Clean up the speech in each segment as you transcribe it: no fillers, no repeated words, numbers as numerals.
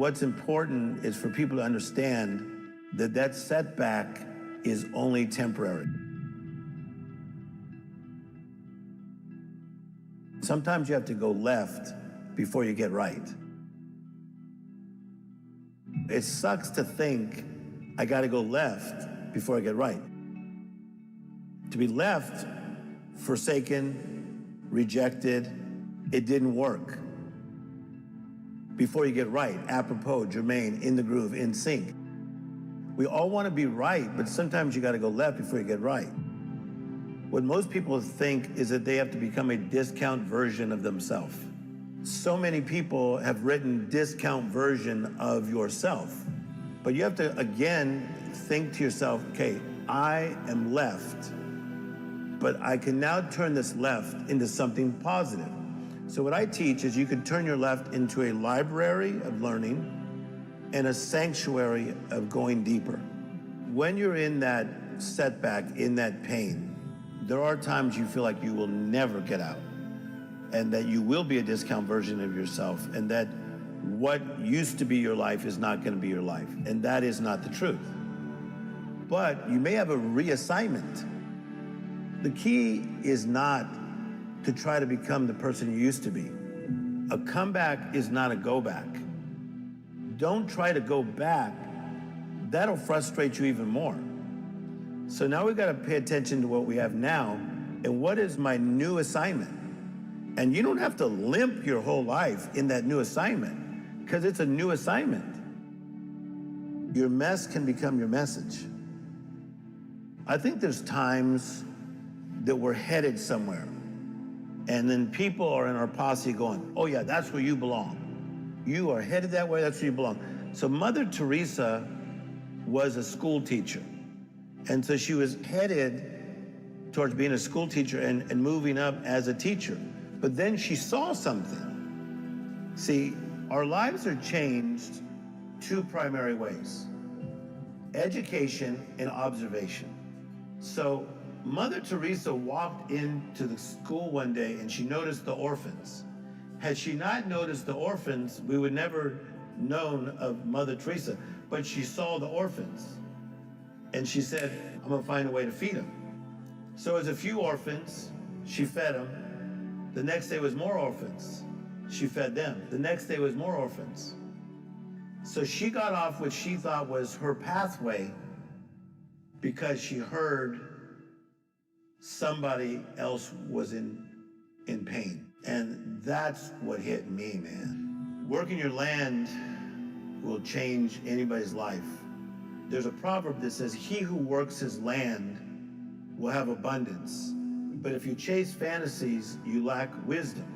what's important is for people to understand that that setback is only temporary. Sometimes you have to go left before you get right. It sucks to think I got to go left before I get right. To be left, forsaken, rejected, it didn't work. Before you get right, apropos, germane, in the groove, in sync. We all want to be right, but sometimes you got to go left before you get right. What most people think is that they have to become a discount version of themselves. So many people have written discount version of yourself. But you have to, again, think to yourself, okay, I am left, but I can now turn this left into something positive. So what I teach is you can turn your left into a library of learning and a sanctuary of going deeper. When you're in that setback, in that pain, there are times you feel like you will never get out, and that you will be a discount version of yourself, and that what used to be your life is not going to be your life, and that is not the truth. But you may have a reassignment. The key is not to try to become the person you used to be. A comeback is not a go back. Don't try to go back. That'll frustrate you even more. So now we've got to pay attention to what we have now, and what is my new assignment? And you don't have to limp your whole life in that new assignment, because it's a new assignment. Your mess can become your message. I think there's times that we're headed somewhere, and then people are in our posse going, oh yeah, that's where you belong. You are headed that way, that's where you belong. So Mother Teresa was a school teacher. And so she was headed towards being a school teacher and moving up as a teacher. But then she saw something. See, our lives are changed two primary ways: education and observation. So Mother Teresa walked into the school one day and she noticed the orphans. Had she not noticed the orphans, we would never known of Mother Teresa. But she saw the orphans and she said, I'm gonna find a way to feed them. So as a few orphans, she fed them. The next day was more orphans. She fed them. The next day was more orphans. So she got off what she thought was her pathway because she heard somebody else was in pain. And that's what hit me, man. Working your land will change anybody's life. There's a proverb that says, he who works his land will have abundance. But if you chase fantasies, you lack wisdom.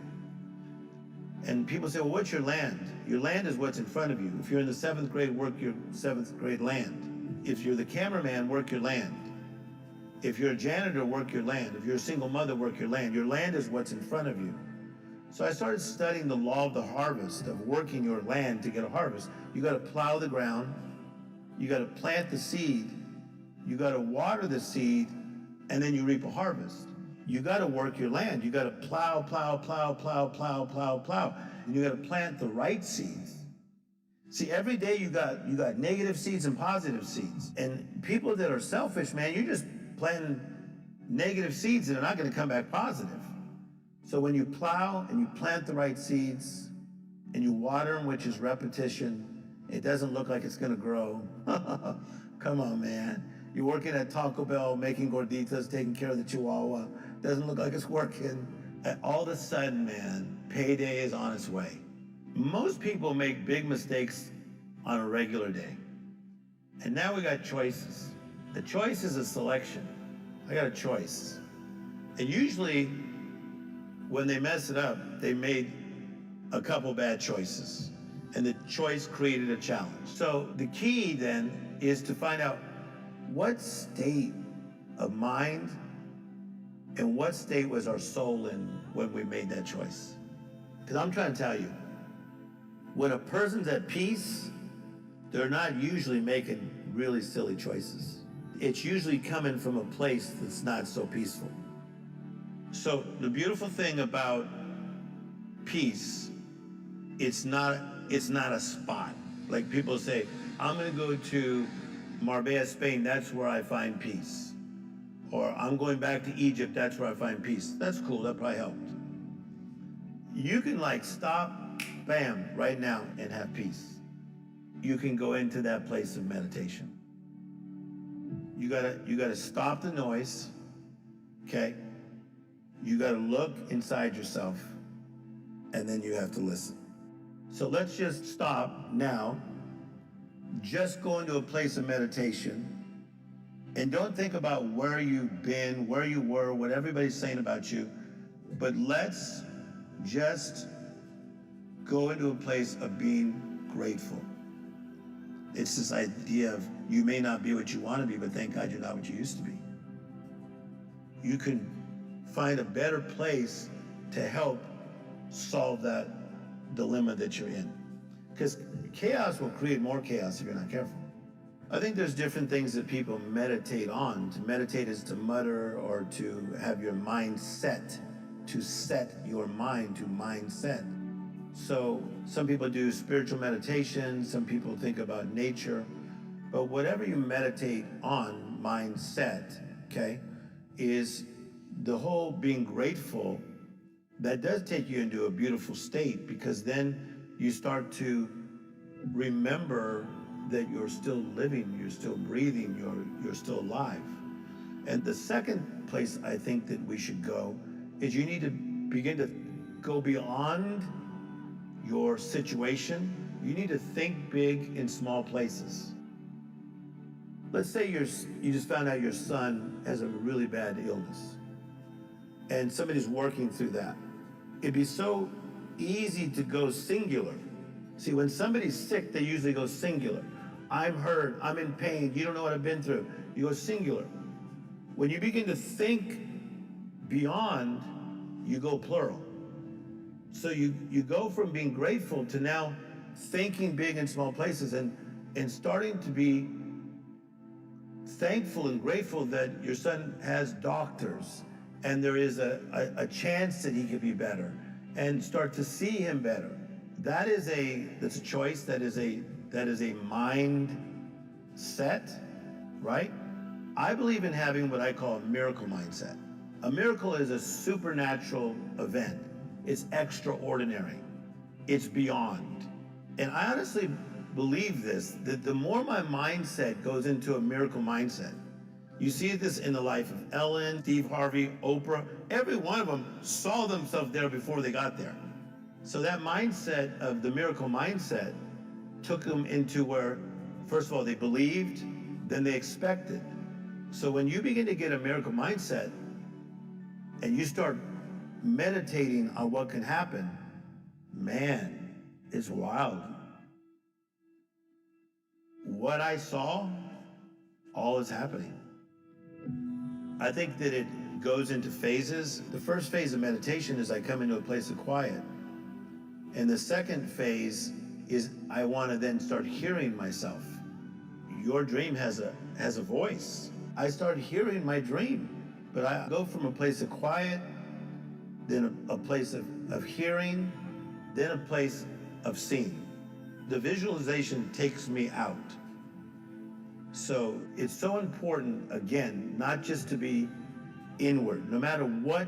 And people say, well, what's your land? Your land is what's in front of you. If you're in the 7th grade, work your 7th grade land. If you're the cameraman, work your land. If you're a janitor, work your land. If you're a single mother, work your land. Your land is what's in front of you. So I started studying the law of the harvest, of working your land to get a harvest. You got to plow the ground. You got to plant the seed. You got to water the seed, and then you reap a harvest. You got to work your land. You got to plow, plow, plow, plow, plow, plow, plow. And you got to plant the right seeds. See, every day you got negative seeds and positive seeds. And people that are selfish, man, you're just planting negative seeds that are not going to come back positive. So when you plow and you plant the right seeds and you water them, which is repetition, it doesn't look like it's going to grow. Come on, man. You're working at Taco Bell, making gorditas, taking care of the Chihuahua. Doesn't look like it's working. And all of a sudden, man, payday is on its way. Most people make big mistakes on a regular day. And now we got choices. The choice is a selection. I got a choice. And usually, when they mess it up, they made a couple bad choices. And the choice created a challenge. So the key then is to find out what state of mind and what state was our soul in when we made that choice. Because I'm trying to tell you, when a person's at peace, they're not usually making really silly choices. It's usually coming from a place that's not so peaceful. So the beautiful thing about peace, it's not a spot. Like people say, I'm going to go to Marbella, Spain, that's where I find peace. Or I'm going back to Egypt, that's where I find peace. That's cool, that probably helped. You can like stop, bam, right now and have peace. You can go into that place of meditation. You gotta stop the noise, okay? You gotta look inside yourself, and then you have to listen. So let's just stop now. Just go into a place of meditation, and don't think about where you've been, where you were, what everybody's saying about you, but let's just go into a place of being grateful. It's this idea of you may not be what you want to be, but thank God you're not what you used to be. You can find a better place to help solve that dilemma that you're in. Because chaos will create more chaos if you're not careful. I think there's different things that people meditate on. To meditate is to mutter or to have your mind set, to set your mind to mindset. So some people do spiritual meditation, some people think about nature, but whatever you meditate on, mindset, okay, is the whole being grateful. That does take you into a beautiful state, because then you start to remember that you're still living, you're still breathing, you're still alive. And the second place I think that we should go is you need to begin to go beyond your situation. You need to think big in small places. Let's say you just found out your son has a really bad illness, and somebody's working through that. It'd be so easy to go singular. See, when somebody's sick, they usually go singular. I'm hurt, I'm in pain, you don't know what I've been through. You go singular. When you begin to think beyond, you go plural. So you go from being grateful to now thinking big in small places, and starting to be thankful and grateful that your son has doctors and there is a chance that he could be better, and start to see him better. That's a choice, that is a mind set, right? I believe in having what I call a miracle mindset. A miracle is a supernatural event. It's extraordinary. It's beyond. And I honestly believe this, that the more my mindset goes into a miracle mindset, you see this in the life of Ellen, Steve Harvey, Oprah. Every one of them saw themselves there before they got there. So that mindset of the miracle mindset took them into where, first of all, they believed, then they expected. So when you begin to get a miracle mindset and you start meditating on what can happen, man, it's wild. What I saw, all is happening. I think that it goes into phases. The first phase of meditation is I come into a place of quiet. And the second phase is I want to then start hearing myself. Your dream has a voice. I start hearing my dream, but I go from a place of quiet, then a place of hearing, then a place of seeing. The visualization takes me out. So it's so important, again, not just to be inward, no matter what